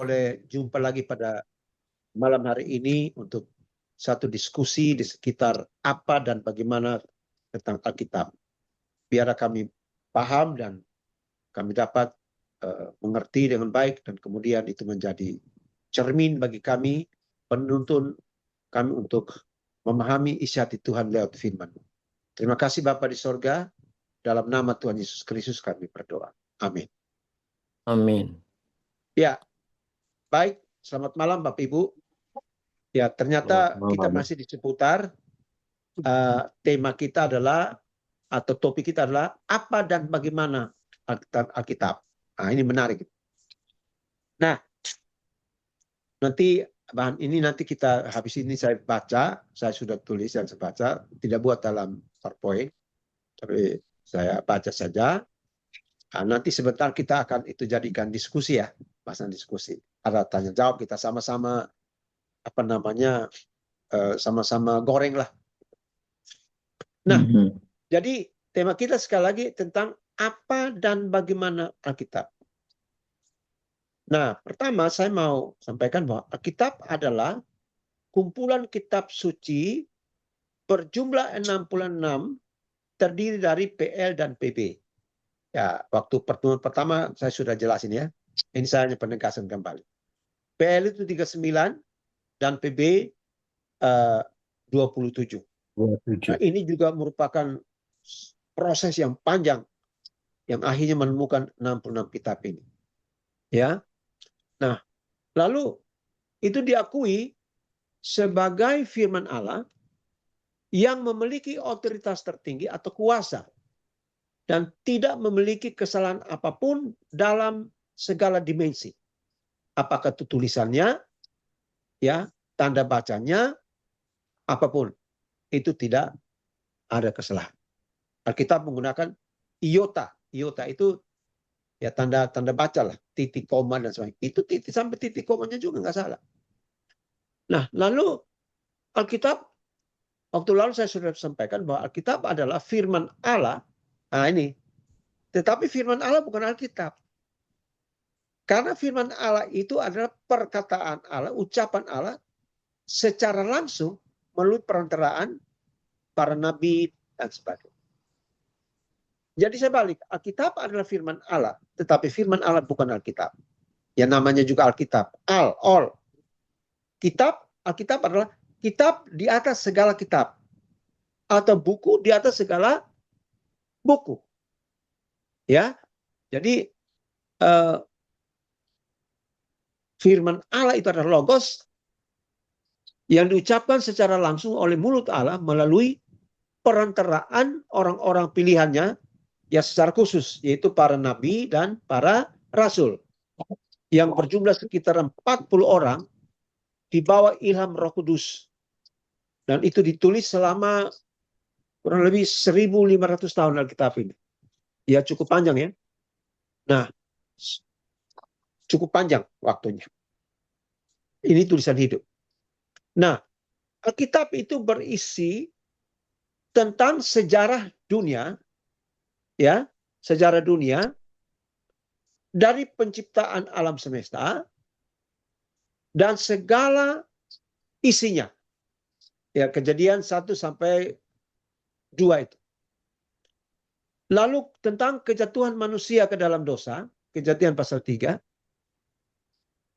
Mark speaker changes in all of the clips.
Speaker 1: boleh jumpa lagi pada malam hari ini untuk satu diskusi di sekitar apa dan bagaimana tentang Alkitab. Biar kami paham dan kami dapat mengerti dengan baik, dan kemudian itu menjadi cermin bagi kami, penuntun kami untuk memahami isi hati Tuhan lewat firman. Terima kasih Bapa di sorga, dalam nama Tuhan Yesus Kristus kami berdoa. Amin.
Speaker 2: Amin.
Speaker 1: Ya, baik. Selamat malam Bapak Ibu. Ya, ternyata kita masih di seputar tema kita adalah, atau topik kita adalah apa dan bagaimana Alkitab. Nah, ini menarik. Nah, nanti bahan ini nanti kita habis ini saya baca, saya sudah tulis dan saya baca, tidak buat dalam PowerPoint, tapi saya baca saja. Nah, nanti sebentar kita akan itu jadikan diskusi ya, bahasan diskusi. Ada tanya jawab, kita sama-sama apa namanya, sama-sama goreng lah. Nah, jadi tema kita sekali lagi tentang apa dan bagaimana Alkitab. Nah, pertama saya mau sampaikan bahwa Alkitab adalah kumpulan kitab suci berjumlah 66 terdiri dari PL dan PB. Ya, waktu pertemuan pertama saya sudah jelasin ya. Ini saya hanya penegasan kembali. PL itu 39 dan PB 27. Nah, ini juga merupakan proses yang panjang yang akhirnya menemukan 66 kitab ini. Ya. Nah, lalu itu diakui sebagai firman Allah yang memiliki otoritas tertinggi atau kuasa dan tidak memiliki kesalahan apapun dalam segala dimensi. Apakah itu tulisannya, ya, tanda bacanya, apapun, itu tidak ada kesalahan. Alkitab menggunakan iota. Iota itu ya tanda baca lah, titik koma dan sebagainya. Itu titik sampai titik komanya juga nggak salah. Nah, lalu Alkitab, waktu lalu saya sudah sampaikan bahwa Alkitab adalah firman Allah. Nah ini, tetapi firman Allah bukan Alkitab. Karena firman Allah itu adalah perkataan Allah, ucapan Allah secara langsung melalui perantaraan para nabi dan sebagainya. Jadi saya balik, Alkitab adalah firman Allah, tetapi firman Allah bukan Alkitab. Ya namanya juga Alkitab, all. Kitab, Alkitab adalah kitab di atas segala kitab. Atau buku di atas segala buku. Ya, jadi firman Allah itu adalah logos yang diucapkan secara langsung oleh mulut Allah melalui perantaraan orang-orang pilihannya ya secara khusus, yaitu para nabi dan para rasul yang berjumlah sekitar 40 orang di bawah ilham Roh Kudus, dan itu ditulis selama kurang lebih 1500 tahun Alkitab ini. Ya cukup panjang ya. Nah, cukup panjang waktunya. Ini tulisan hidup. Nah, Alkitab itu berisi tentang sejarah dunia, ya, sejarah dunia dari penciptaan alam semesta dan segala isinya. Ya, Kejadian 1 sampai 2 itu. Lalu tentang kejatuhan manusia ke dalam dosa, Kejadian pasal 3.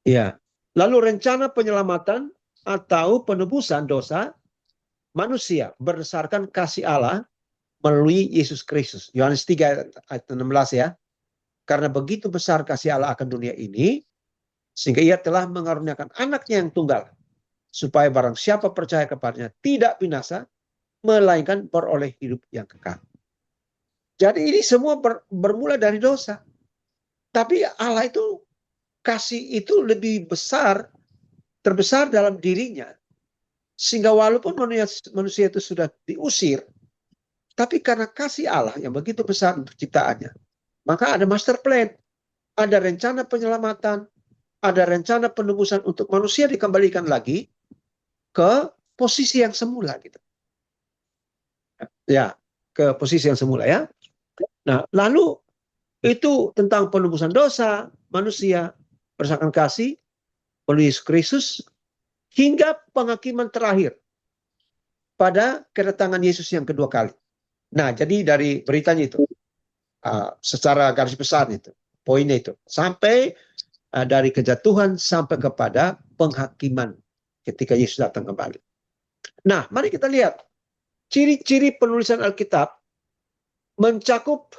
Speaker 1: Ya. Lalu rencana penyelamatan atau penebusan dosa manusia berdasarkan kasih Allah melalui Yesus Kristus. Yohanes 3 ayat 16 ya. Karena begitu besar kasih Allah akan dunia ini, sehingga ia telah mengaruniakan anaknya yang tunggal, supaya barang siapa percaya kepadanya tidak binasa, melainkan beroleh hidup yang kekal. Jadi ini semua bermula dari dosa. Tapi Allah itu kasih itu lebih besar, terbesar dalam dirinya. Sehingga walaupun manusia itu sudah diusir, tapi karena kasih Allah yang begitu besar untuk ciptaannya, maka ada master plan, ada rencana penyelamatan, ada rencana penebusan untuk manusia dikembalikan lagi ke posisi yang semula gitu. Ya, ke posisi yang semula ya. Nah, lalu itu tentang penebusan dosa manusia berdasarkan kasih, oleh Yesus Kristus hingga penghakiman terakhir pada kedatangan Yesus yang kedua kali. Nah, jadi dari beritanya itu, secara garis besar itu, poinnya itu, sampai dari kejatuhan sampai kepada penghakiman ketika Yesus datang kembali. Nah, mari kita lihat ciri-ciri penulisan Alkitab mencakup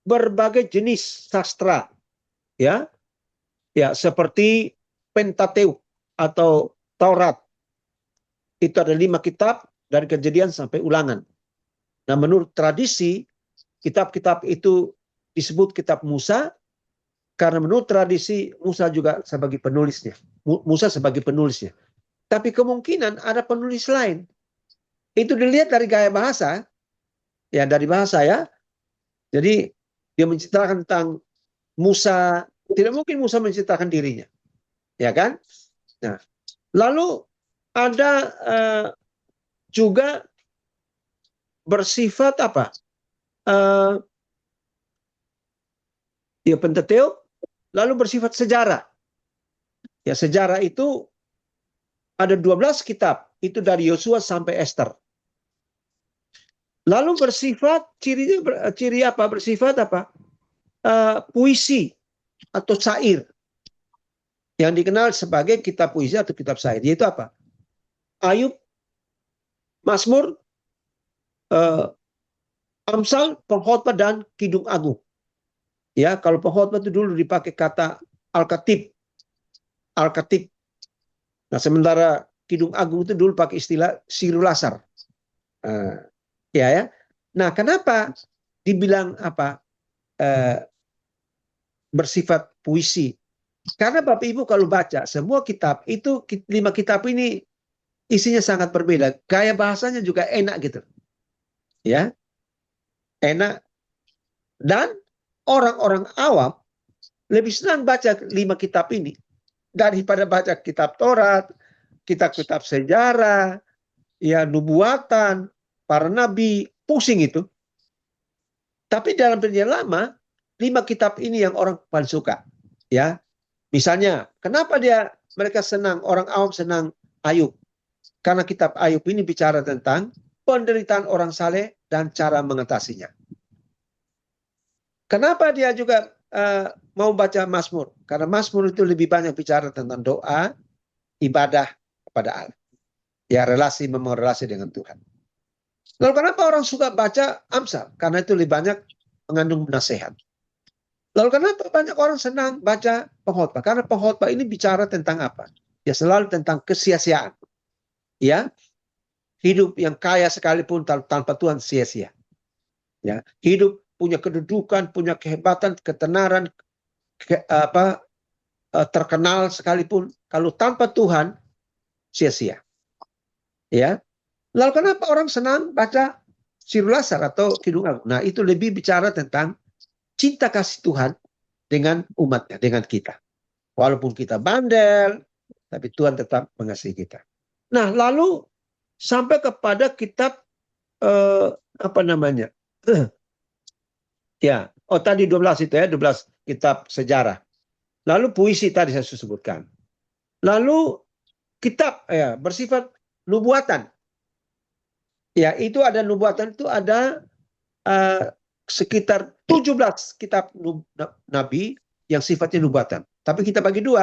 Speaker 1: berbagai jenis sastra, ya, seperti Pentateuk atau Taurat. Itu ada 5 kitab dari Kejadian sampai Ulangan. Nah, menurut tradisi, kitab-kitab itu disebut kitab Musa, karena menurut tradisi Musa juga sebagai penulisnya. Musa sebagai penulisnya. Tapi kemungkinan ada penulis lain. Itu dilihat dari gaya bahasa, ya dari bahasa ya. Jadi dia menceritakan tentang Musa, tidak mungkin Musa menceritakan dirinya, ya kan? Nah, lalu ada juga bersifat apa? Ya Pentateuk, lalu bersifat sejarah. Ya sejarah itu ada 12 kitab, itu dari Yosua sampai Ester. Lalu bersifat ciri apa? Bersifat apa? Puisi atau syair yang dikenal sebagai kitab puisi atau kitab syair. Yaitu apa? Ayub, Mazmur, Amsal, Pengkhotbah dan Kidung Agung. Ya, kalau Pengkhotbah itu dulu dipakai kata Al-Khatib. Al-Khatib. Nah, sementara Kidung Agung itu dulu pakai istilah Sirulasar. Ya. Nah, kenapa dibilang apa? Bersifat puisi? Karena Bapak Ibu kalau baca semua kitab itu 5 kitab ini isinya sangat berbeda. Gaya bahasanya juga enak gitu. Ya. Enak. Dan orang-orang awam lebih senang baca 5 kitab ini daripada baca kitab Taurat, kitab-kitab sejarah, ya nubuatan, para nabi, pusing itu. Tapi dalam Perjanjian Lama, 5 kitab ini yang orang paling suka. Ya, misalnya, kenapa mereka senang, orang awam senang Ayub? Karena kitab Ayub ini bicara tentang penderitaan orang saleh dan cara mengatasinya. Kenapa dia juga mau baca Mazmur? Karena Mazmur itu lebih banyak bicara tentang doa, ibadah kepada Allah. Ya, membangun relasi dengan Tuhan. Lalu kenapa orang suka baca Amsal? Karena itu lebih banyak mengandung nasihat. Lalu kenapa banyak orang senang baca Pengkhotbah? Karena Pengkhotbah ini bicara tentang apa? Ya selalu tentang kesia-siaan. Ya, hidup yang kaya sekalipun tanpa Tuhan sia-sia. Ya, hidup punya kedudukan, punya kehebatan, ketenaran, terkenal sekalipun, kalau tanpa Tuhan sia-sia. Ya. Lalu kenapa orang senang baca Sirulasar atau Kidung Agung? Nah, itu lebih bicara tentang cinta kasih Tuhan dengan umatnya, dengan kita. Walaupun kita bandel, tapi Tuhan tetap mengasihi kita. Nah, lalu sampai kepada kitab apa namanya? Ya, tadi 12 itu ya, 12 kitab sejarah. Lalu puisi tadi saya sebutkan. Lalu kitab ya bersifat nubuatan. Ya, itu ada nubuatan itu ada sekitar 17 kitab nabi yang sifatnya nubuatan. Tapi kita bagi 2.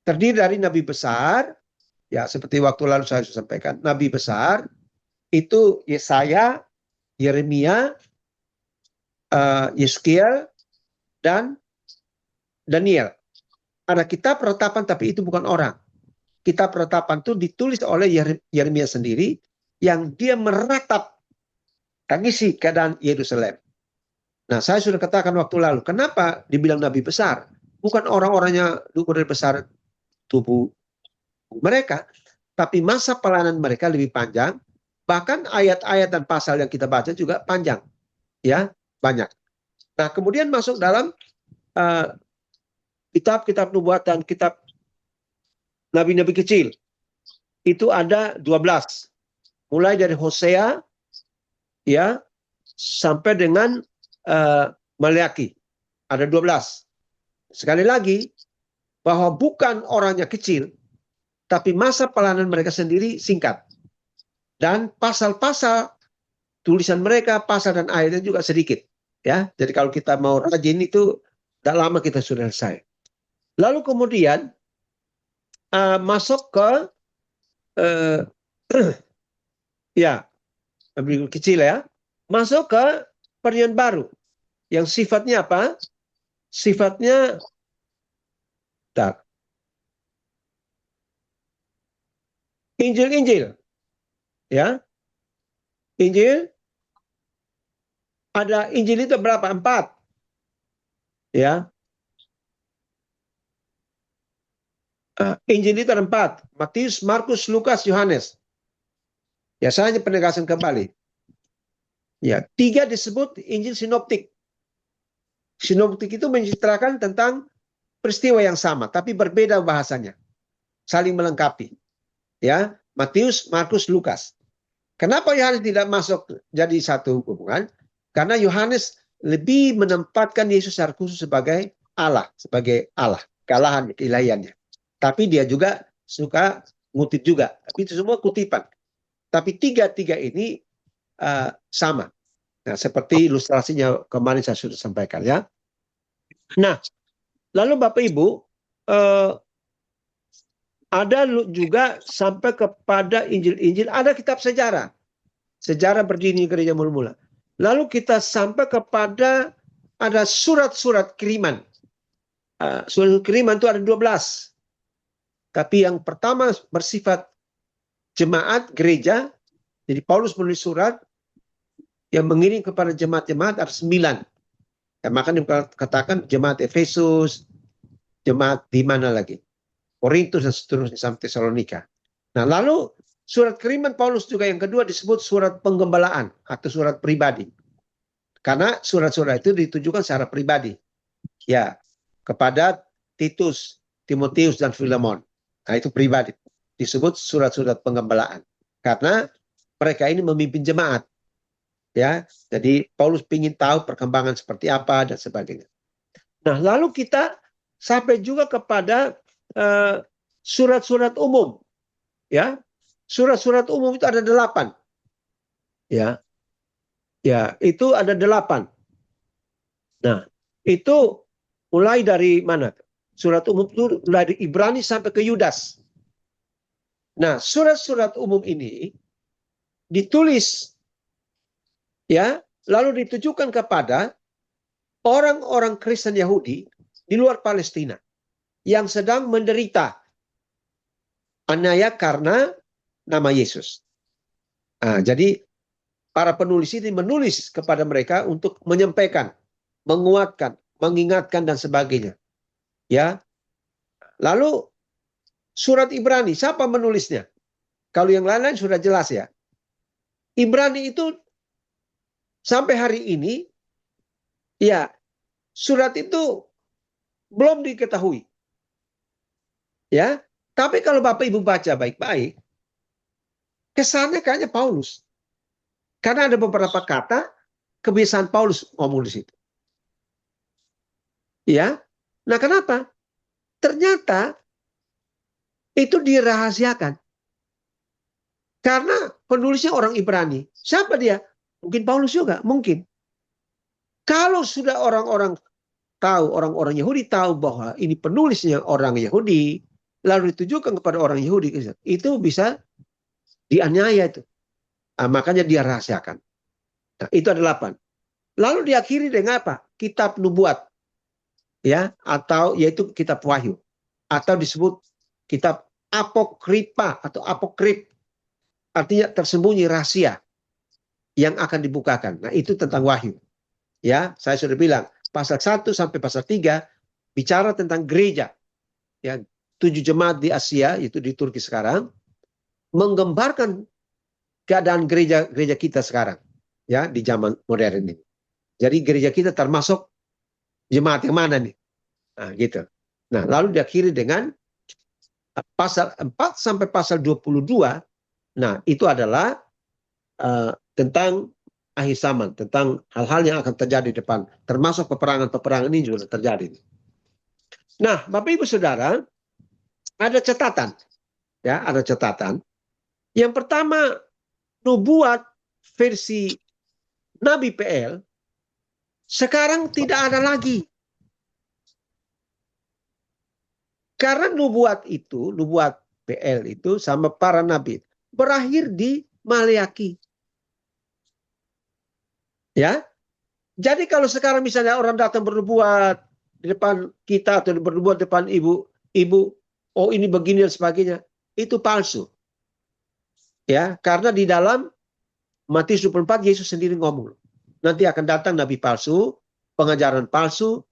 Speaker 1: Terdiri dari nabi besar, ya seperti waktu lalu saya sampaikan. Nabi besar itu Yesaya, Yeremia, Yeskiel, dan Daniel. Ada kitab ratapan tapi itu bukan orang. Kitab ratapan itu ditulis oleh Yeremia sendiri yang dia meratap mengisi keadaan Yerusalem. Nah, saya sudah katakan waktu lalu, kenapa dibilang nabi besar? Bukan orang-orangnya ukuran besar tubuh mereka, tapi masa pelayanan mereka lebih panjang. Bahkan ayat-ayat dan pasal yang kita baca juga panjang, ya banyak. Nah, kemudian masuk dalam kitab-kitab nubuatan, kitab nabi-nabi kecil. Itu ada 12. Mulai dari Hosea, ya, sampai dengan Maleaki. Ada 12. Sekali lagi, bahwa bukan orangnya kecil, tapi masa pelayanan mereka sendiri singkat. Dan pasal-pasal tulisan mereka, pasal dan ayatnya juga sedikit. Ya, jadi kalau kita mau rajin itu, tidak lama kita sudah selesai. Lalu kemudian masuk ke ya lebih kecil ya, masuk ke perjanjian baru yang sifatnya apa? Sifatnya Injil-Injil, ya. Injil ada Injil itu berapa? 4, ya. Injil itu ada 4: Matius, Markus, Lukas, Yohanes. Ya, saya hanya penegasan kembali. Ya, 3 disebut Injil sinoptik. Sinoptik itu menceritakan tentang peristiwa yang sama, tapi berbeda bahasanya, saling melengkapi. Ya, Matius, Markus, Lukas. Kenapa Yohanes tidak masuk jadi satu hubungan? Karena Yohanes lebih menempatkan Yesus secara khusus sebagai Allah, kealahan, keilahiannya. Tapi dia juga suka ngutip juga. Tapi itu semua kutipan. Tapi tiga ini sama. Nah, seperti ilustrasinya kemarin saya sudah sampaikan, ya. Nah, lalu Bapak Ibu, ada juga sampai kepada Injil-Injil, ada kitab sejarah. Sejarah berdiri gereja mula-mula. Lalu kita sampai kepada ada surat-surat kiriman. Surat kiriman itu ada 12. Tapi yang pertama bersifat jemaat gereja. Jadi Paulus menulis surat yang mengirim kepada jemaat-jemaat ada 9. Ya, makanya dikatakan jemaat Efesus, jemaat di mana lagi? Korintus dan seterusnya sampai Tesalonika. Nah, lalu surat kiriman Paulus juga yang kedua disebut surat penggembalaan atau surat pribadi. Karena surat-surat itu ditujukan secara pribadi. Ya, kepada Titus, Timotius, dan Filemon. Nah, itu pribadi. Disebut surat-surat penggembalaan. Karena mereka ini memimpin jemaat. Ya, jadi Paulus ingin tahu perkembangan seperti apa dan sebagainya. Nah, lalu kita sampai juga kepada surat-surat umum. Ya, surat-surat umum itu ada 8. Ya, itu ada 8. Nah, itu mulai dari mana? Surat umum itu dari Ibrani sampai ke Yudas. Nah, surat-surat umum ini ditulis, ya, lalu ditujukan kepada orang-orang Kristen Yahudi di luar Palestina yang sedang menderita aniaya karena nama Yesus. Nah, jadi para penulis ini menulis kepada mereka untuk menyampaikan, menguatkan, mengingatkan dan sebagainya. Ya. Lalu surat Ibrani, siapa menulisnya? Kalau yang lain-lain sudah jelas, ya. Ibrani itu sampai hari ini, ya, surat itu belum diketahui. Ya, tapi kalau Bapak Ibu baca baik-baik, kesannya kayaknya Paulus. Karena ada beberapa kata kebiasaan Paulus ngomong di situ. Ya. Nah, kenapa? Ternyata itu dirahasiakan. Karena penulisnya orang Ibrani. Siapa dia? Mungkin Paulus juga, mungkin. Kalau sudah orang-orang tahu, orang-orang Yahudi tahu bahwa ini penulisnya orang Yahudi, lalu ditujukan kepada orang Yahudi, itu bisa dianiaya itu. Nah, makanya dia rahasiakan. Nah, itu ada 8. Lalu diakhiri dengan apa? Kitab nubuat. Ya, atau yaitu kitab wahyu. Atau disebut kitab apokripa atau apokrip. Artinya tersembunyi rahasia yang akan dibukakan. Nah, itu tentang wahyu. Ya, saya sudah bilang pasal 1 sampai pasal 3 bicara tentang gereja. Ya, 7 jemaat di Asia, yaitu di Turki sekarang, menggambarkan keadaan gereja kita sekarang, ya, di zaman modern ini. Jadi gereja kita termasuk jemaat yang mana nih? Nah, gitu. Nah, lalu diakhiri dengan pasal 4 sampai pasal 22. Nah, itu adalah tentang akhir zaman, tentang hal-hal yang akan terjadi di depan, termasuk peperangan-peperangan ini juga terjadi. Nah, Bapak Ibu Saudara, ada catatan. Ya, ada catatan. Yang pertama, nubuat versi Nabi PL sekarang tidak ada lagi. Karena nubuat PL itu sama para nabi berakhir di Maleaki. Ya. Jadi kalau sekarang misalnya orang datang bernubuat di depan kita atau bernubuat di depan ibu, oh ini begini dan sebagainya, itu palsu. Ya, karena di dalam Matius 24 Yesus sendiri ngomong, nanti akan datang nabi palsu, pengajaran palsu,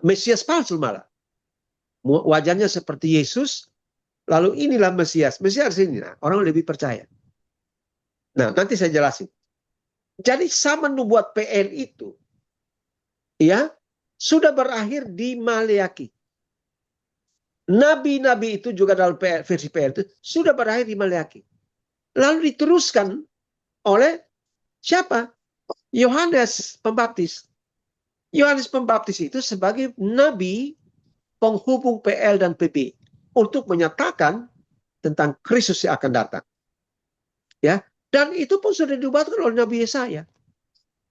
Speaker 1: Mesias palsu malah. Wajahnya seperti Yesus, lalu inilah Mesias. Mesias ini, nah, orang lebih percaya. Nah, nanti saya jelasin. Jadi zaman nubuat PL itu, ya, sudah berakhir di Maleaki. Nabi-nabi itu juga dalam versi PL itu sudah berakhir di Maleaki. Lalu diteruskan oleh siapa? Yohanes Pembaptis. Yohanes Pembaptis itu sebagai nabi penghubung PL dan PP untuk menyatakan tentang Kristus yang akan datang. Ya, dan itu pun sudah diubahkan oleh Nabi Yesaya.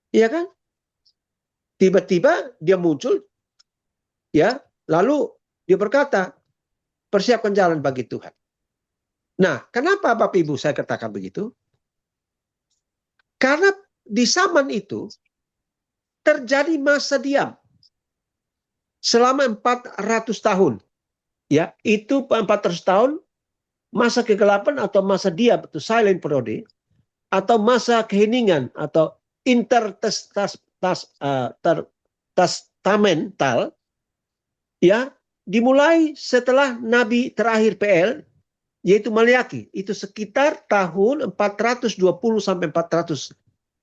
Speaker 1: Iya kan? Tiba-tiba dia muncul, ya, lalu dia berkata, persiapkan jalan bagi Tuhan. Nah, kenapa Bapak Ibu saya katakan begitu? Karena di zaman itu terjadi masa diam selama 400 tahun. Ya, itu 400 tahun masa kegelapan atau masa diam atau silent period, atau masa keheningan atau intertestamental, ya, dimulai setelah nabi terakhir PL yaitu Maleaki, itu sekitar tahun 420 sampai 400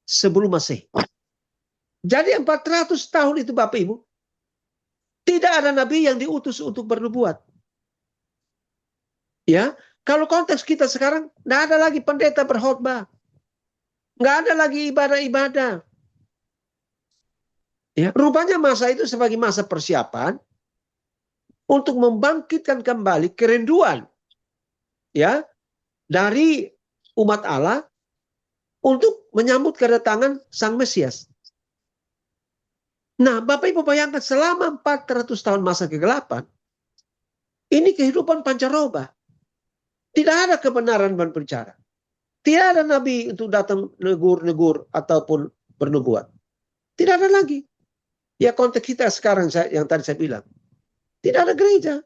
Speaker 1: sebelum Masehi. Jadi 400 tahun itu Bapak Ibu tidak ada nabi yang diutus untuk bernubuat. Ya, kalau konteks kita sekarang tidak ada lagi pendeta berkhotbah. Nggak ada lagi ibadah-ibadah. Ya, rupanya masa itu sebagai masa persiapan untuk membangkitkan kembali kerinduan, ya, dari umat Allah untuk menyambut kedatangan Sang Mesias. Nah, Bapak Ibu bayangkan selama 400 tahun masa kegelapan, ini kehidupan pancaroba. Tidak ada kebenaran berbicara. Tidak ada nabi untuk datang negur-negur ataupun bernubuat. Tidak ada lagi. Ya, konteks kita sekarang yang tadi saya bilang. Tidak ada gereja.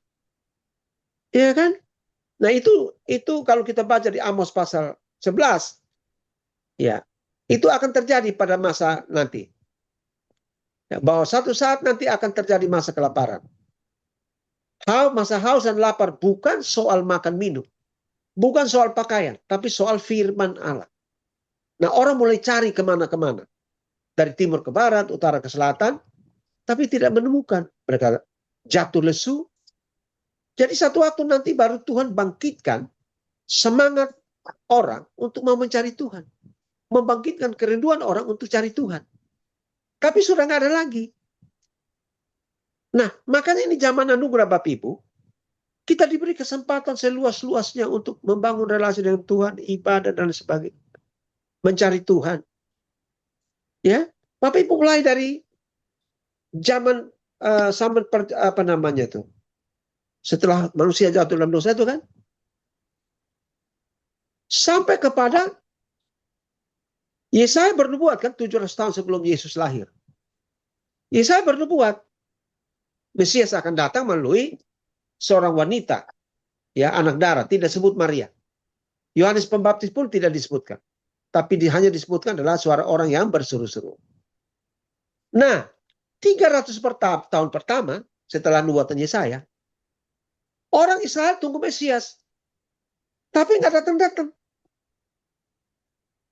Speaker 1: Ya kan? Nah, itu kalau kita baca di Amos pasal 11, ya, itu akan terjadi pada masa nanti. Ya, bahwa satu saat nanti akan terjadi masa kelaparan. Masa haus dan lapar bukan soal makan minum. Bukan soal pakaian, tapi soal firman Allah. Nah, orang mulai cari kemana-kemana. Dari timur ke barat, utara ke selatan, tapi tidak menemukan. Mereka jatuh lesu. Jadi satu waktu nanti baru Tuhan bangkitkan semangat orang untuk mau mencari Tuhan. Membangkitkan kerinduan orang untuk cari Tuhan. Tapi sudah nggak ada lagi. Nah, makanya ini zaman anugerah Bapak Ibu. Kita diberi kesempatan seluas-luasnya untuk membangun relasi dengan Tuhan, ibadah dan sebagainya. Mencari Tuhan. Ya, Bapak Ibu mulai dari zaman apa namanya itu? Setelah manusia jatuh dalam dosa itu kan? Sampai kepada Yesaya bernubuat kan 700 tahun sebelum Yesus lahir. Yesaya bernubuat Mesias akan datang melalui seorang wanita, ya, anak darah, tidak sebut Maria. Yohanes Pembaptis pun tidak disebutkan. Tapi hanya disebutkan adalah suara orang yang berseru-seru. Nah, 300 tahun pertama setelah nubuatan Yesaya, orang Israel tunggu Mesias. Tapi nggak datang-datang.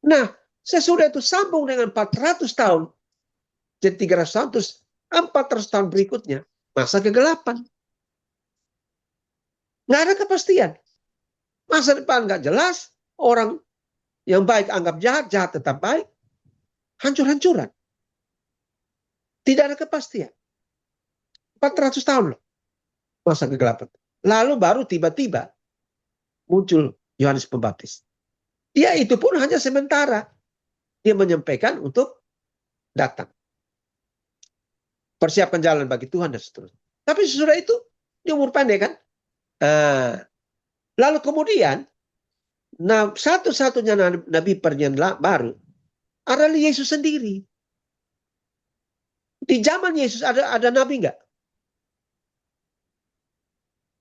Speaker 1: Nah, sesudah itu sambung dengan 400 tahun. Jadi 300 tahun, terus 400 tahun berikutnya, masa kegelapan. Nggak ada kepastian. Masa depan nggak jelas. Orang yang baik anggap jahat, jahat tetap baik. Hancur-hancuran. Tidak ada kepastian. 400 tahun loh. masa kegelapan. Lalu baru tiba-tiba muncul Yohanes Pembaptis. Dia itu pun hanya sementara. Dia menyampaikan untuk datang. Persiapkan jalan bagi Tuhan dan seterusnya. Tapi sesudah itu, dia umur pendek kan? Lalu kemudian, satu-satunya nabi perjanjian baru adalah Yesus sendiri. Di zaman Yesus ada nabi nggak?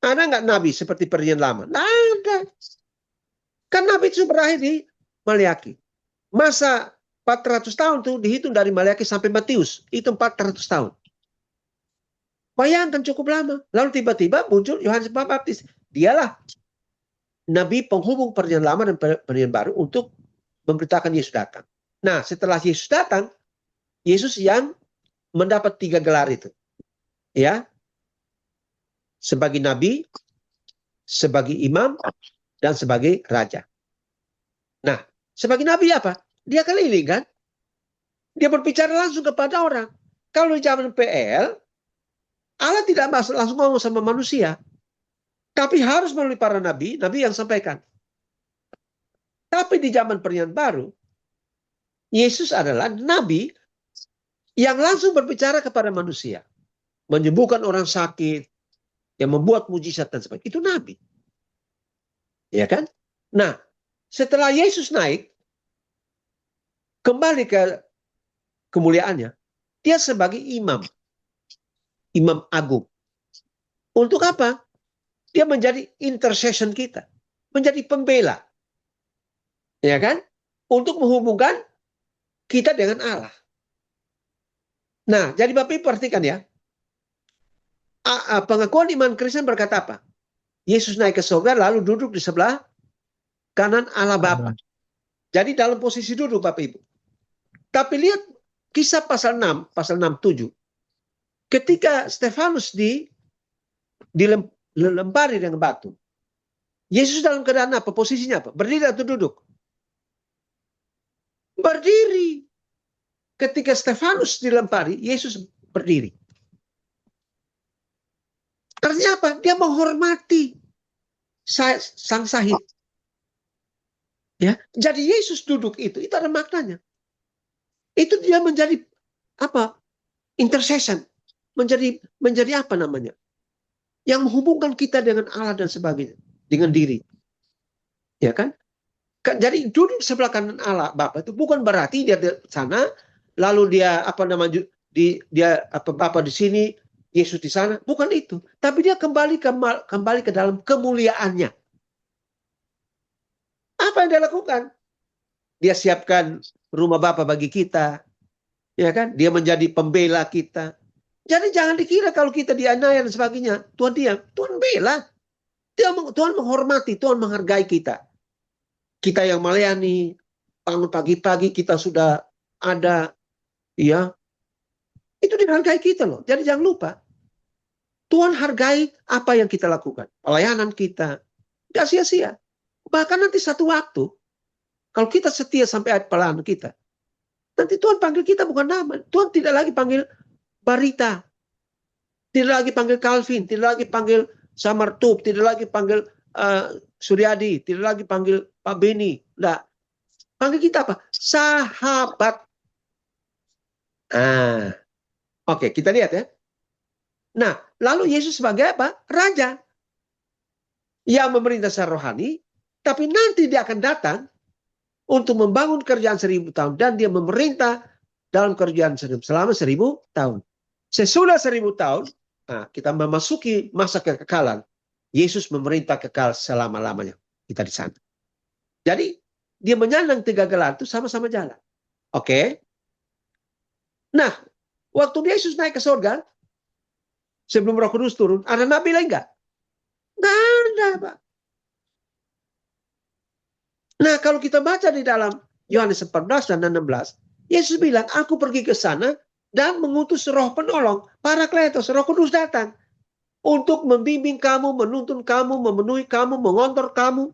Speaker 1: Ada nggak nabi seperti perjanjian lama? Nggak ada. Kan nabi itu berakhir di Maliaki. Masa 400 tahun tuh dihitung dari Maliaki sampai Matius. Itu 400 tahun. Bayangkan cukup lama. Lalu tiba-tiba muncul Yohanes Pembaptis. Dialah nabi penghubung perjanjian lama dan perjanjian baru untuk memberitakan Yesus datang. Nah, setelah Yesus datang, Yesus yang mendapat 3 gelar itu. Ya. Sebagai nabi, sebagai imam, dan sebagai raja. Nah, sebagai nabi apa? Dia keliling kan? Dia berbicara langsung kepada orang. Kalau di zaman PL, Allah tidak langsung ngomong sama manusia. Tapi harus melalui para nabi, nabi yang sampaikan. Tapi di zaman perjanjian baru, Yesus adalah nabi yang langsung berbicara kepada manusia. Menyembuhkan orang sakit, yang membuat mujizat dan sebagainya. Itu nabi. Ya kan? Nah, setelah Yesus naik, kembali ke kemuliaannya, dia sebagai imam. Imam agung. Untuk apa? Dia menjadi intercession kita. Menjadi pembela. Ya kan? Untuk menghubungkan kita dengan Allah. Nah, jadi Bapak Ibu perhatikan ya. Pengakuan iman Kristen berkata apa? Yesus naik ke surga lalu duduk di sebelah kanan Allah Bapa. Jadi dalam posisi duduk Bapak Ibu. Tapi lihat kisah pasal 6, pasal 6-7. Ketika Stefanus dilempari dengan batu. Yesus dalam keadaan apa? Posisinya apa? Berdiri atau duduk? Berdiri. Ketika Stefanus dilempari, Yesus berdiri. Artinya apa? Dia menghormati sang sahid. Ya, jadi Yesus duduk itu ada maknanya. Itu dia menjadi apa? Intercession. Menjadi apa namanya? Yang menghubungkan kita dengan Allah dan sebagainya, dengan diri. Ya kan? Jadi duduk sebelah kanan Allah Bapa itu bukan berarti dia di sana lalu dia apa namanya Bapa di sini, Yesus di sana, bukan itu. Tapi dia kembali ke dalam kemuliaannya. Apa yang dia lakukan? Dia siapkan rumah Bapa bagi kita. Ya kan? Dia menjadi pembela kita. Jadi jangan dikira kalau kita dianiaya dan sebagainya, Tuhan diam. Tuhan bela. Tuhan menghormati, Tuhan menghargai kita. Kita yang melayani, bangun pagi-pagi kita sudah ada, ya. Itu dihargai kita loh. Jadi jangan lupa. Tuhan hargai apa yang kita lakukan. Pelayanan kita. Gak sia-sia. Bahkan nanti satu waktu, kalau kita setia sampai akhir pelayanan kita, nanti Tuhan panggil kita bukan nama. Tuhan tidak lagi panggil Barita. Tidak lagi panggil Calvin. Tidak lagi panggil Samartub. Tidak lagi panggil Suryadi. Tidak lagi panggil Pak Beni. Nah, panggil kita apa? Sahabat. Oke, kita lihat ya. Nah, lalu Yesus sebagai apa? Raja. Yang memerintah secara rohani. Tapi nanti dia akan datang untuk membangun kerajaan 1000 tahun. Dan dia memerintah dalam kerajaan selama 1000 tahun. Sesudah 1000 tahun, kita memasuki masa kekekalan. Yesus memerintah kekal selama-lamanya. Kita di sana. Jadi, dia menyandang 3 gelar itu sama-sama jalan. Oke. Nah, waktu Yesus naik ke surga, sebelum Roh Kudus turun, ada nabi lain enggak? Enggak ada, Pak. Nah, kalau kita baca di dalam Yohanes 14 dan 16, Yesus bilang, aku pergi ke sana dan mengutus roh penolong, Parakletos, Roh Kudus datang untuk membimbing kamu, menuntun kamu, memenuhi kamu, mengontor kamu.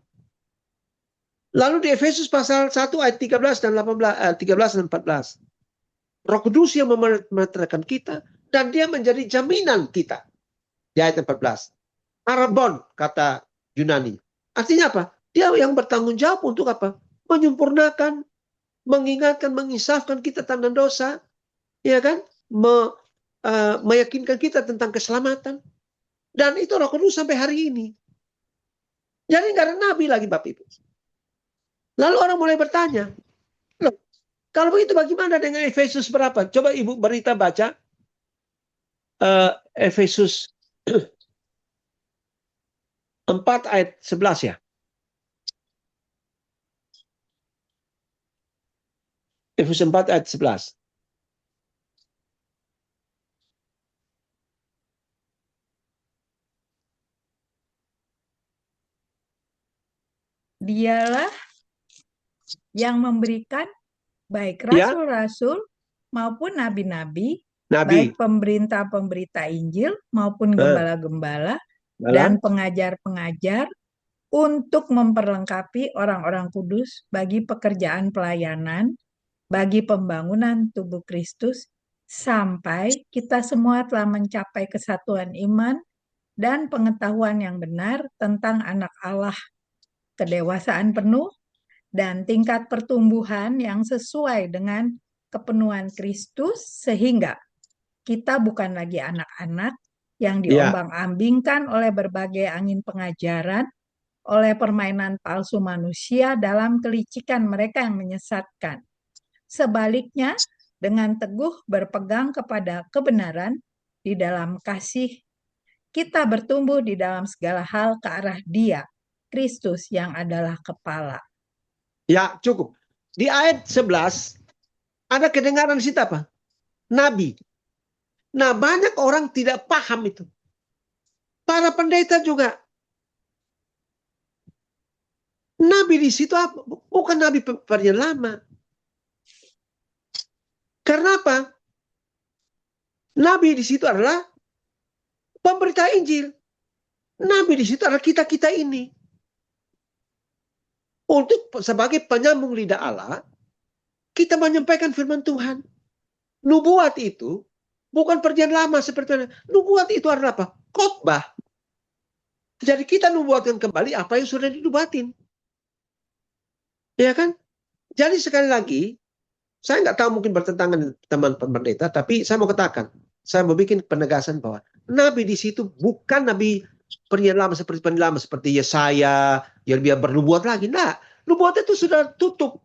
Speaker 1: Lalu di Efesus pasal 1 ayat 13 dan 14. Roh Kudus yang memerintahkan kita dan dia menjadi jaminan kita. Di ayat 14. Arabon, kata Yunani. Artinya apa? Dia yang bertanggung jawab untuk apa? Menyempurnakan, mengingatkan, mengisahkan kita tentang dosa, ya kan? Meyakinkan kita tentang keselamatan. Dan itu Roh Kudus sampai hari ini. Jadi nggak ada nabi lagi, Bapak Ibu. Lalu orang mulai bertanya, loh, kalau begitu bagaimana dengan Efesus berapa? Coba Ibu Berita baca Efesus 4 ayat 11 ya. Efesus 4 ayat 11.
Speaker 3: Dialah yang memberikan baik
Speaker 1: Ya.
Speaker 3: rasul-rasul maupun nabi-nabi,
Speaker 1: Nabi.
Speaker 3: baik pemberita-pemberita Injil maupun gembala-gembala dan pengajar-pengajar untuk memperlengkapi orang-orang kudus bagi pekerjaan pelayanan, bagi pembangunan tubuh Kristus, sampai kita semua telah mencapai kesatuan iman dan pengetahuan yang benar tentang anak Allah, kedewasaan penuh, dan tingkat pertumbuhan yang sesuai dengan kepenuhan Kristus, sehingga kita bukan lagi anak-anak yang diombang-ambingkan oleh berbagai angin pengajaran, oleh permainan palsu manusia dalam kelicikan mereka yang menyesatkan. Sebaliknya, dengan teguh berpegang kepada kebenaran di dalam kasih, kita bertumbuh di dalam segala hal ke arah Dia, Kristus yang adalah kepala.
Speaker 1: Ya, cukup. Di ayat 11, ada kedengaran di situ apa? Nabi. Nah, banyak orang tidak paham itu. Para pendeta juga. Nabi di situ apa? Bukan nabi perjanjian lama. Karena apa? Nabi di situ adalah pemberita Injil. Nabi di situ adalah kita-kita ini. Untuk sebagai penyambung lidah Allah, kita menyampaikan firman Tuhan. Nubuat itu bukan perjanjian lama seperti nubuat itu adalah apa? Khotbah. Jadi kita nubuatkan kembali apa yang sudah dinubuatin. Ya kan? Jadi sekali lagi, saya nggak tahu mungkin bertentangan dengan teman pendeta, tapi saya mau katakan, saya mau bikin penegasan bahwa Nabi di situ bukan Nabi perjanjian lama seperti Yesaya yang dia bernubuat lagi. Nah, nubuat itu sudah tutup.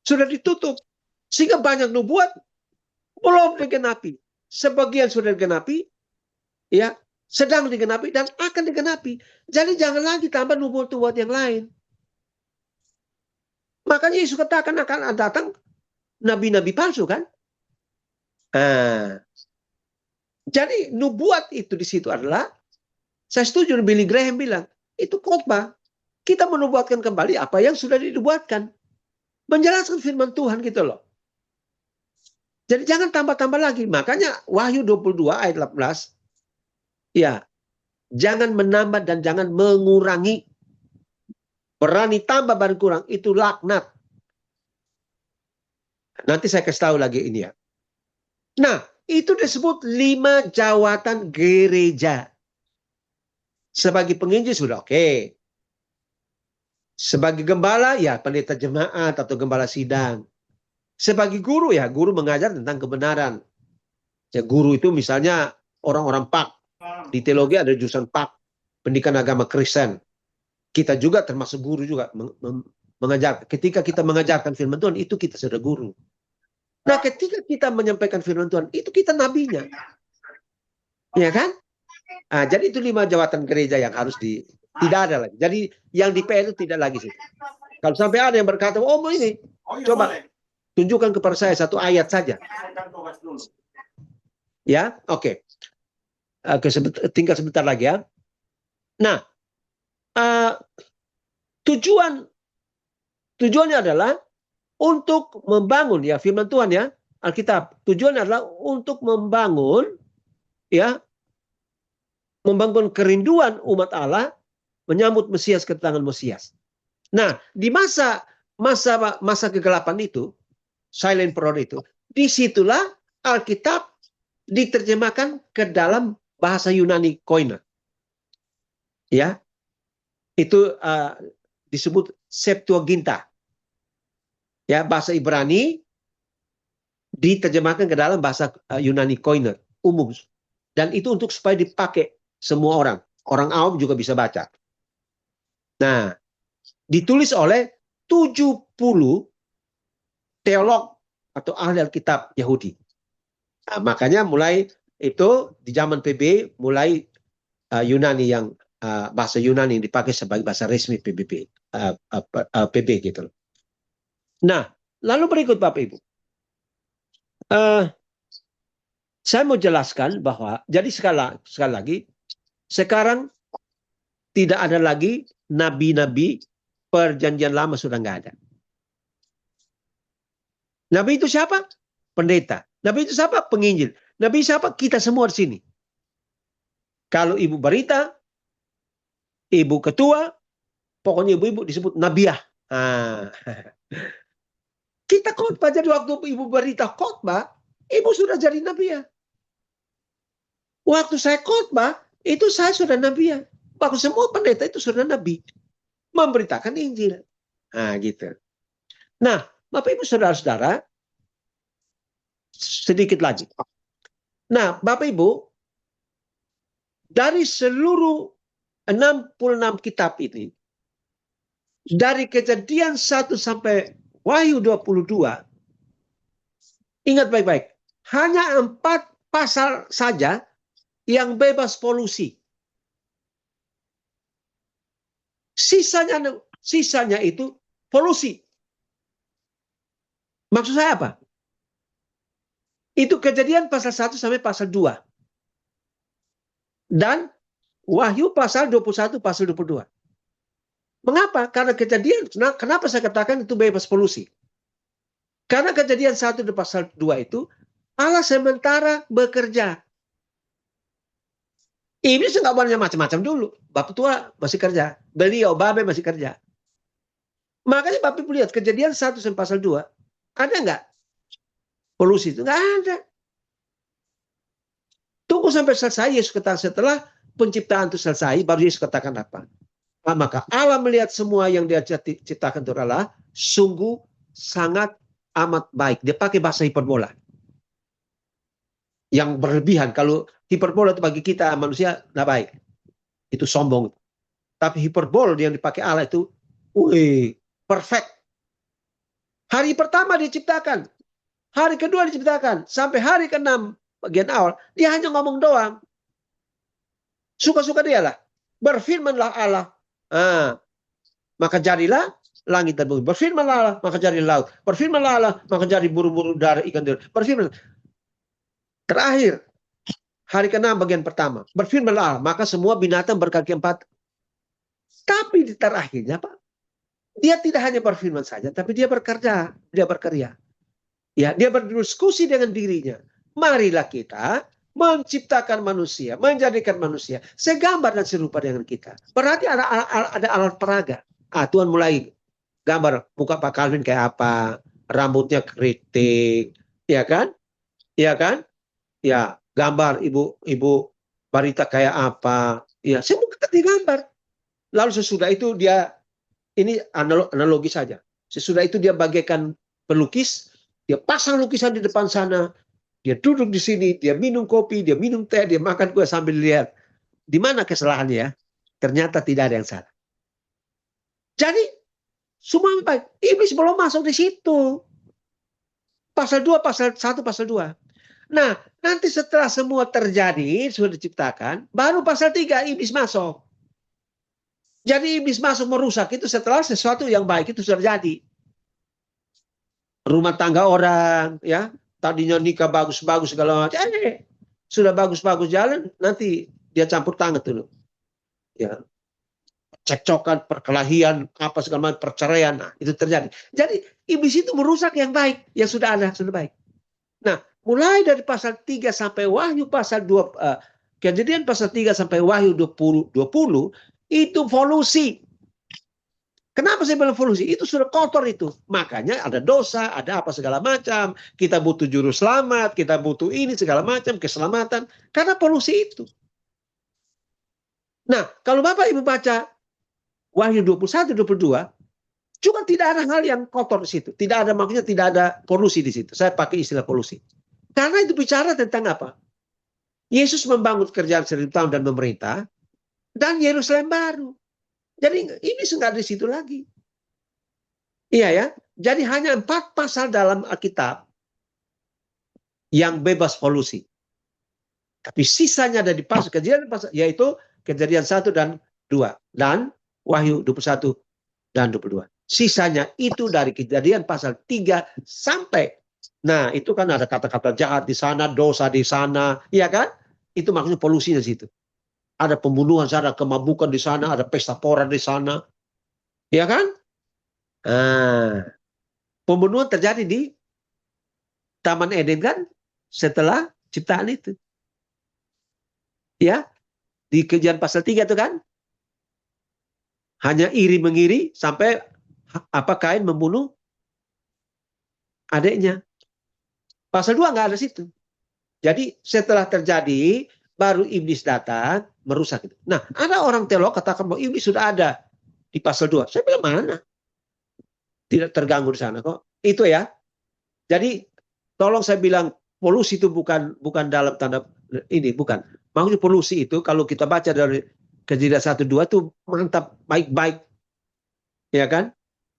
Speaker 1: Sudah ditutup. Sehingga banyak nubuat belum digenapi. Sebagian sudah digenapi, ya, sedang digenapi dan akan digenapi. Jadi jangan lagi tambah nubuat-nubuat yang lain. Makanya Yesus katakan akan datang nabi-nabi palsu kan? Jadi nubuat itu di situ adalah, saya setuju Billy Graham bilang, itu khotbah. Kita menubuatkan kembali apa yang sudah dinubuatkan. Menjelaskan firman Tuhan gitu loh. Jadi jangan tambah-tambah lagi. Makanya Wahyu 22 ayat 18, ya, jangan menambah dan jangan mengurangi. Berani tambah dan kurang, itu laknat. Nanti saya kasih tahu lagi ini ya. Nah, itu disebut 5 jawatan gereja. Sebagai penginjil sudah oke. Sebagai gembala, ya pendeta jemaat atau gembala sidang. Sebagai guru, ya guru mengajar tentang kebenaran. Ya guru itu misalnya orang-orang PAK. Di teologi ada jurusan PAK, pendidikan agama Kristen. Kita juga termasuk guru juga mengajar. Ketika kita mengajarkan firman Tuhan, itu kita sudah guru. Nah, ketika kita menyampaikan firman Tuhan, itu kita nabinya. Ya kan? Nah, jadi itu 5 jawatan gereja yang harus tidak ada lagi. Jadi yang di PL itu tidak lagi sih. Kalau sampai ada yang berkata, oh ini, coba tunjukkan kepada saya satu ayat saja. Ya, oke. Tinggal sebentar lagi ya. Nah, tujuannya adalah untuk membangun, ya firman Tuhan ya, Alkitab. Tujuannya adalah untuk membangun, ya, membangun kerinduan umat Allah menyambut Mesias, kedatangan Mesias. Nah, di masa kegelapan itu, silent period itu, disitulah Alkitab diterjemahkan ke dalam bahasa Yunani koine. Ya, itu disebut Septuaginta. Ya, bahasa Ibrani diterjemahkan ke dalam bahasa Yunani Koine, umum. Dan itu untuk supaya dipakai semua orang. Orang awam juga bisa baca. Nah, ditulis oleh 70 teolog atau ahli Alkitab Yahudi. Nah, makanya mulai itu di zaman PB mulai Yunani yang bahasa Yunani yang dipakai sebagai bahasa resmi PBB, PB gitu. Nah, lalu berikut Bapak Ibu. Saya mau jelaskan bahwa jadi sekali lagi sekarang tidak ada lagi nabi-nabi, perjanjian lama sudah nggak ada. Nabi itu siapa? Pendeta. Nabi itu siapa? Penginjil. Nabi siapa? Kita semua di sini. Kalau ibu berita, ibu ketua, pokoknya ibu-ibu disebut nabiah. Nah, kita khotbah, jadi waktu ibu berita khotbah, ibu sudah jadi nabiah. Waktu saya khotbah, itu saya sudah nabiah. Waktu semua pendeta itu sudah nabi. Memberitakan Injil. Nah, gitu. Nah, Bapak Ibu Saudara-saudara, sedikit lagi. Nah, Bapak Ibu, dari seluruh 66 kitab ini, dari Kejadian 1 sampai Wahyu 22, ingat baik-baik, hanya 4 pasal saja yang bebas polusi. Sisanya itu polusi. Maksud saya apa? Itu Kejadian pasal 1 sampai pasal 2. Dan Wahyu pasal 21, pasal 22. Mengapa? Karena Kejadian, kenapa saya katakan itu bebas polusi? Karena Kejadian 1 dan pasal 2 itu, Allah sementara bekerja. Iblis nggak boleh macam-macam dulu. Bapak tua masih kerja. Beliau, Babe masih kerja. Makanya Bapak Ibu lihat Kejadian 1 sampai pasal 2. Ada nggak polusi itu? Nggak ada. Tunggu sampai selesai. Yesus katakan setelah penciptaan itu selesai, baru Yesus katakan apa? Nah, maka Allah melihat semua yang dia ciptakan itu adalah sungguh sangat amat baik. Dia pakai bahasa hiperbola. Yang berlebihan. Kalau hiperbola itu bagi kita manusia nggak baik. Itu sombong. Tapi hiperbola yang dipakai Allah itu perfect. Hari pertama diciptakan. Hari kedua diciptakan. Sampai hari ke-6 bagian awal. Dia hanya ngomong doang. Suka-suka dia lah. Berfirmanlah Allah. Maka jadilah langit dan bumi. Berfirmanlah Allah, maka jadi laut. Berfirmanlah Allah, maka jadi buru-buru udara, ikan darat. Berfirman. Terakhir, hari ke-6 bagian pertama. Berfirmanlah Allah, maka semua binatang berkaki 4. Tapi di terakhirnya, Pak, dia tidak hanya berfirman saja, tapi dia bekerja, dia berkarya. Ya, dia berdiskusi dengan dirinya. Marilah kita menciptakan manusia, menjadikan manusia segambar dan serupa dengan kita. Berarti ada alat peraga. Tuhan mulai gambar muka Pak Calvin kayak apa, rambutnya keriting, ya kan? Ya kan? Ya, gambar ibu Barita kayak apa? Ya, semua kita digambar. Lalu sesudah itu dia, ini analogi saja. Sesudah itu dia bagaikan pelukis, dia pasang lukisan di depan sana, dia duduk di sini, dia minum kopi, dia minum teh, dia makan kue sambil lihat. Di mana kesalahannya ya? Ternyata tidak ada yang salah. Jadi, semua baik. Iblis belum masuk di situ. Pasal 2, pasal 1, pasal 2. Nah, nanti setelah semua terjadi, sudah diciptakan, baru pasal 3, iblis masuk. Jadi iblis masuk merusak itu setelah sesuatu yang baik itu sudah jadi. Rumah tangga orang, ya, tadinya nikah bagus-bagus segala macam, sudah bagus-bagus jalan, nanti dia campur tangan dulu. Ya, cekcokan, perkelahian, apa segala macam, perceraian, nah, itu terjadi. Jadi iblis itu merusak yang baik, yang sudah ada, sudah baik. Nah, mulai dari pasal 3 sampai Wahyu pasal 2, Kejadian pasal 3 sampai Wahyu 20 itu volusi. Kenapa saya bilang volusi? Itu sudah kotor itu. Makanya ada dosa, ada apa segala macam. Kita butuh juru selamat, kita butuh ini segala macam, keselamatan. Karena polusi itu. Nah, kalau Bapak Ibu baca Wahyu 21, 22, juga tidak ada hal yang kotor di situ. Tidak ada, maksudnya tidak ada polusi di situ. Saya pakai istilah polusi. Karena itu bicara tentang apa? Yesus membangun kerjaan 1000 tahun dan memerintah, dan Yerusalem baru. Jadi ini sudah di situ lagi. Iya ya. Jadi hanya 4 pasal dalam Alkitab yang bebas polusi. Tapi sisanya ada di pasal kejadian, yaitu kejadian 1 dan 2. Dan Wahyu 21 dan 22. Sisanya itu dari kejadian pasal 3 sampai. Nah, itu kan ada kata-kata jahat di sana, dosa di sana, iya kan? Itu maksudnya polusi di situ. Ada pembunuhan sana, kemabukan di sana, ada pesta pora di sana. Iya kan? Nah, pembunuhan terjadi di Taman Eden kan? Setelah ciptaan itu. Ya, di kejadian pasal 3 itu kan? Hanya iri mengiri sampai Kain membunuh adiknya. Pasal 2 nggak ada situ. Jadi setelah terjadi, baru iblis datang merusak itu. Nah, ada orang teolog katakan bahwa iblis sudah ada di pasal 2. Saya bilang mana? Tidak terganggu di sana kok. Itu ya. Jadi tolong saya bilang polusi itu bukan dalam tanda ini, bukan. Maksudnya polusi itu kalau kita baca dari kejadian 1, 2 itu mantap, baik-baik. Ya kan?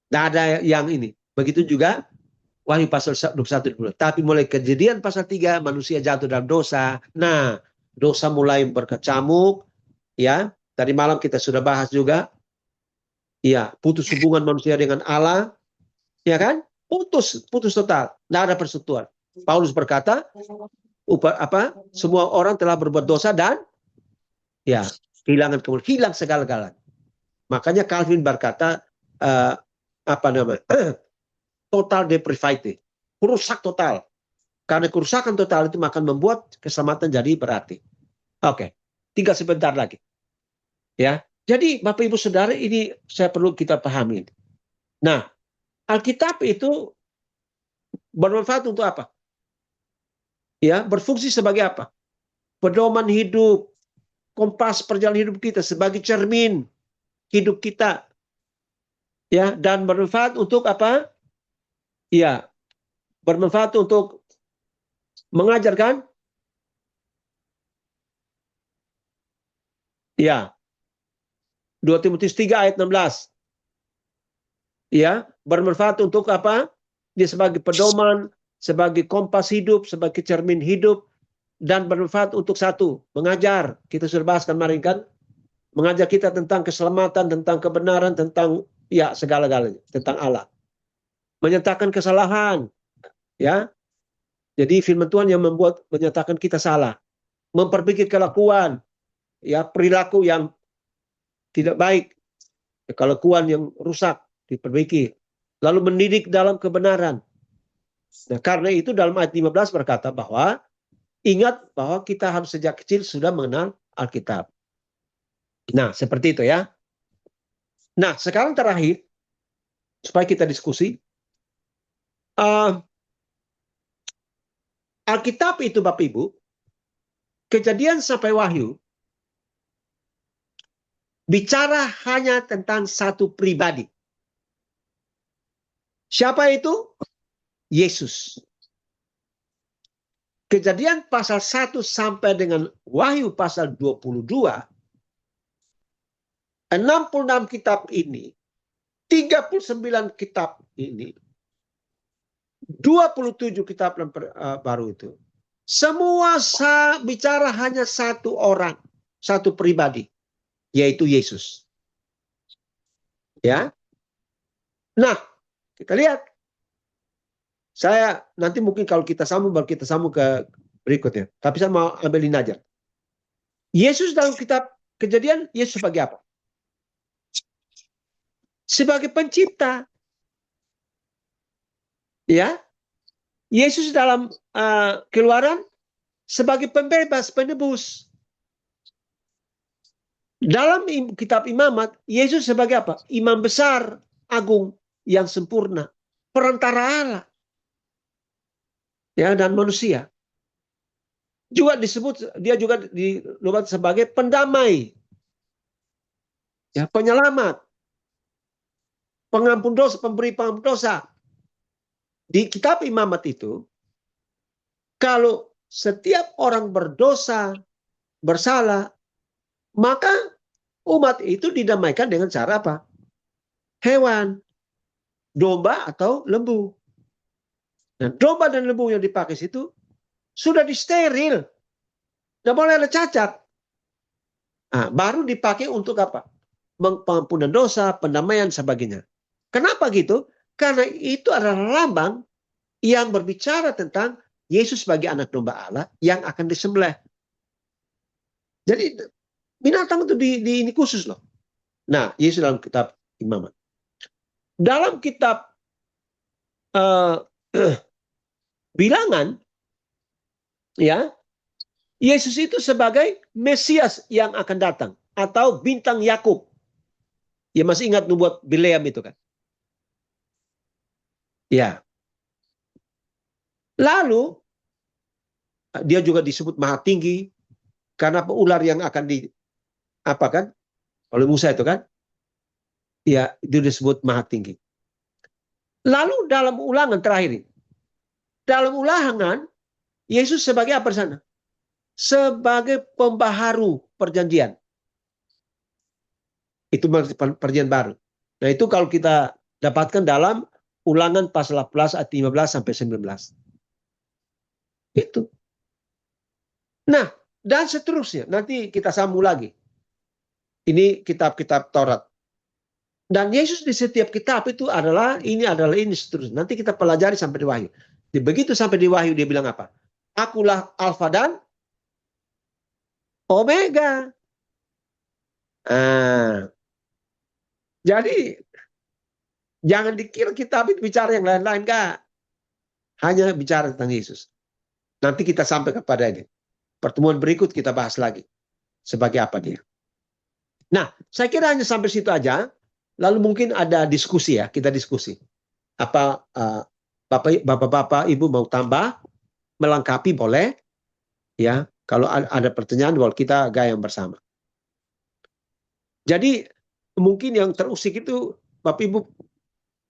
Speaker 1: Tidak ada yang ini. Begitu juga Wahyu pasal 21, 22. Tapi mulai kejadian pasal 3, manusia jatuh dalam dosa. Nah, dosa mulai berkecamuk. Ya, tadi malam kita sudah bahas juga. Ya, putus hubungan manusia dengan Allah. Ya kan? Putus total. Tidak ada persekutuan. Paulus berkata, semua orang telah berbuat dosa dan ya kehilangan kemuliaan, hilang segala-galanya. Makanya Calvin berkata, total depravity, rusak total. Karena kerusakan total itu akan membuat keselamatan jadi berarti. Oke, tinggal sebentar lagi. Ya, jadi Bapak Ibu Saudara, ini saya perlu kita pahami. Nah, Alkitab itu bermanfaat untuk apa? Ya, berfungsi sebagai apa? Pedoman hidup, kompas perjalanan hidup kita, sebagai cermin hidup kita. Ya, dan bermanfaat untuk apa? Ya, bermanfaat untuk mengajarkan. Ya, 2 Timotius 3 ayat 16. Ya, bermanfaat untuk apa? Dia sebagai pedoman, sebagai kompas hidup, sebagai cermin hidup, dan bermanfaat untuk satu, mengajar. Kita sudah bahas kemarin kan? Mengajar kita tentang keselamatan, tentang kebenaran, tentang ya segala-galanya, tentang Allah. Menyatakan kesalahan, ya. Jadi firman Tuhan yang menyatakan kita salah, memperbaiki kelakuan, ya perilaku yang tidak baik, kelakuan yang rusak diperbaiki, lalu mendidik dalam kebenaran. Nah, karena itu dalam ayat 15 berkata bahwa ingat bahwa kita harus sejak kecil sudah mengenal Alkitab. Nah, seperti itu ya. Nah, sekarang terakhir supaya kita diskusi. Alkitab itu Bapak Ibu, Kejadian sampai Wahyu, bicara hanya tentang satu pribadi. Siapa itu? Yesus. Kejadian pasal 1 sampai dengan Wahyu pasal 22, 66 kitab ini, 39 kitab ini, 27 kitab baru itu. Semua bicara hanya satu orang, satu pribadi, yaitu Yesus. Ya. Nah, kita lihat. Saya nanti mungkin kalau kita sambung, baru kita sambung ke berikutnya. Tapi saya mau ambilin aja. Yesus dalam kitab Kejadian, Yesus sebagai apa? Sebagai pencipta. Ya. Yesus dalam Keluaran sebagai pembebas, penebus. Dalam kitab Imamat, Yesus sebagai apa? Imam besar, agung, yang sempurna. Perantara Allah. Ya, dan manusia. Juga disebut, dia juga disebut sebagai pendamai. Ya, penyelamat, pengampun dosa, pemberi pengampun dosa. Di kitab Imamat itu, kalau setiap orang berdosa, bersalah, maka umat itu didamaikan dengan cara apa? Hewan, domba atau lembu. Nah, domba dan lembu yang dipakai situ sudah disteril. Tidak boleh ada cacat. Nah, baru dipakai untuk apa? Pengampunan dosa, pendamaian, sebagainya. Kenapa gitu? Karena itu adalah lambang yang berbicara tentang Yesus sebagai anak domba Allah yang akan disembelih. Jadi binatang itu di ini khusus loh. Nah, Yesus dalam kitab Imamat. Dalam kitab Bilangan, ya, Yesus itu sebagai Mesias yang akan datang atau bintang Yakub. Ya, masih ingat nubuat Bileam itu kan? Ya. Lalu dia juga disebut maha tinggi karena ular yang akan diapakan oleh Musa itu kan? Ya, itu disebut maha tinggi. Lalu dalam ulangan terakhir, dalam ulangan Yesus sebagai apa di sana? Sebagai pembaharu perjanjian. Itu perjanjian baru. Nah, itu kalau kita dapatkan dalam Ulangan pasal 18 ayat 15 sampai 19. Itu. Nah, dan seterusnya. Nanti kita sambung lagi. Ini kitab-kitab Taurat. Dan Yesus di setiap kitab itu adalah ini seterusnya. Nanti kita pelajari sampai di Wahyu. Begitu sampai di Wahyu dia bilang apa? Akulah Alfa dan Omega. Jadi jangan dikira kitab itu bicara yang lain-lain, Kak. Hanya bicara tentang Yesus. Nanti kita sampai kepada ini. Pertemuan berikut kita bahas lagi. Sebagai apa dia. Nah, saya kira hanya sampai situ aja. Lalu mungkin ada diskusi ya. Kita diskusi. Apa Bapak-bapak, Ibu mau tambah? Melengkapi boleh. Ya, kalau ada pertanyaan, boleh kita gayung bersama. Jadi, mungkin yang terusik itu, Bapak Ibu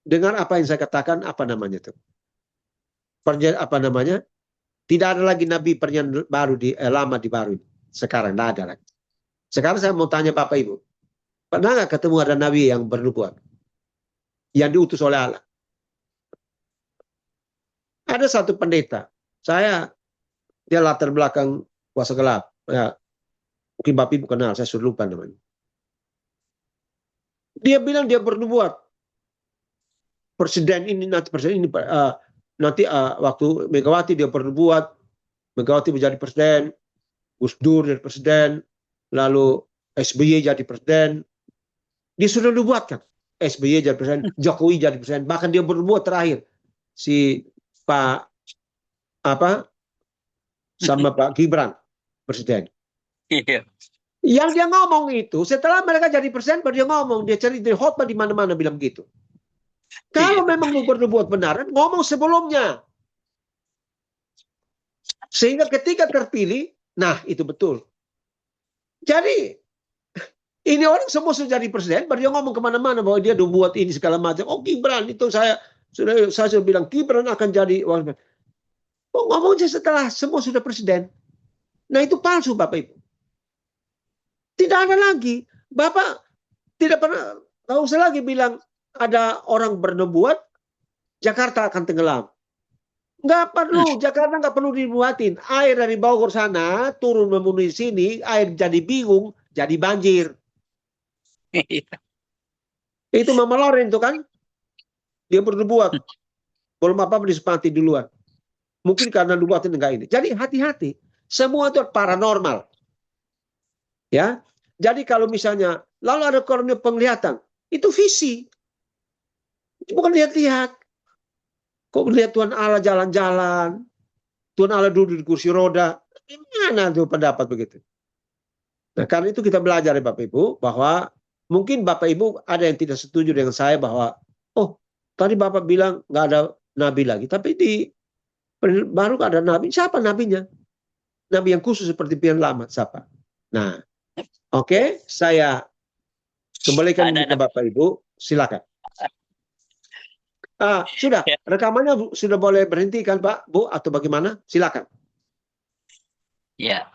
Speaker 1: dengar apa yang saya katakan, apa namanya itu? Apa namanya? Tidak ada lagi nabi perjanjian baru lama di baru ini. Sekarang tidak ada lagi. Sekarang saya mau tanya Bapak Ibu, pernah nggak ketemu ada nabi yang bernubuat, yang diutus oleh Allah? Ada satu pendeta, dia latar belakang kuasa gelap. Ya, mungkin Bapak Ibu kenal, saya sudah lupa namanya. Dia bilang dia bernubuat. Presiden ini nanti waktu Megawati dia bernubuat, Megawati menjadi presiden, Gus Dur jadi presiden, lalu SBY jadi presiden. Dia sudah nubuatkan SBY jadi presiden, Jokowi jadi presiden, bahkan dia bernubuat terakhir si Pak sama Pak Gibran presiden. Yang dia ngomong itu setelah mereka jadi presiden baru dia ngomong, dia cari di khotbah di mana-mana bilang gitu. Kalau memang mau bernubuat benar, ngomong sebelumnya. Sehingga ketika terpilih, nah itu betul. Jadi, ini orang semua sudah jadi presiden, baru dia ngomong kemana-mana bahwa dia udah buat ini segala macam. Oh Gibran, itu saya sudah bilang Gibran akan jadi. Oh, ngomongnya setelah semua sudah presiden. Nah itu palsu Bapak Ibu. Tidak ada lagi. Bapak tidak pernah, nggak usah lagi bilang, ada orang bernubuat, Jakarta akan tenggelam. Nggak perlu, Jakarta nggak perlu dibuatin. Air dari Bogor sana turun memenuhi sini, air jadi bingung, jadi banjir. Itu Mama Loren itu kan, dia bernubuat. Belum apa-apa disepati duluan. Mungkin karena nubuatin enggak ini. Jadi hati-hati. Semua itu paranormal. Ya. Jadi kalau misalnya, lalu ada karunia penglihatan, itu visi. Bukan lihat-lihat. Kok lihat Tuhan Allah jalan-jalan, Tuhan Allah duduk di kursi roda, gimana tuh pendapat begitu? Nah karena itu kita belajar ya Bapak Ibu, bahwa mungkin Bapak Ibu ada yang tidak setuju dengan saya bahwa, oh tadi Bapak bilang nggak ada nabi lagi, tapi di baru ada nabi, siapa nabinya? Nabi yang khusus seperti pian lama, siapa? Nah, oke, saya Kembalikan ini ke Bapak Ibu, silakan. Sudah,
Speaker 4: Ya.
Speaker 1: rekamannya sudah boleh berhenti kan Pak, Bu, atau bagaimana? Silakan.
Speaker 4: Ya,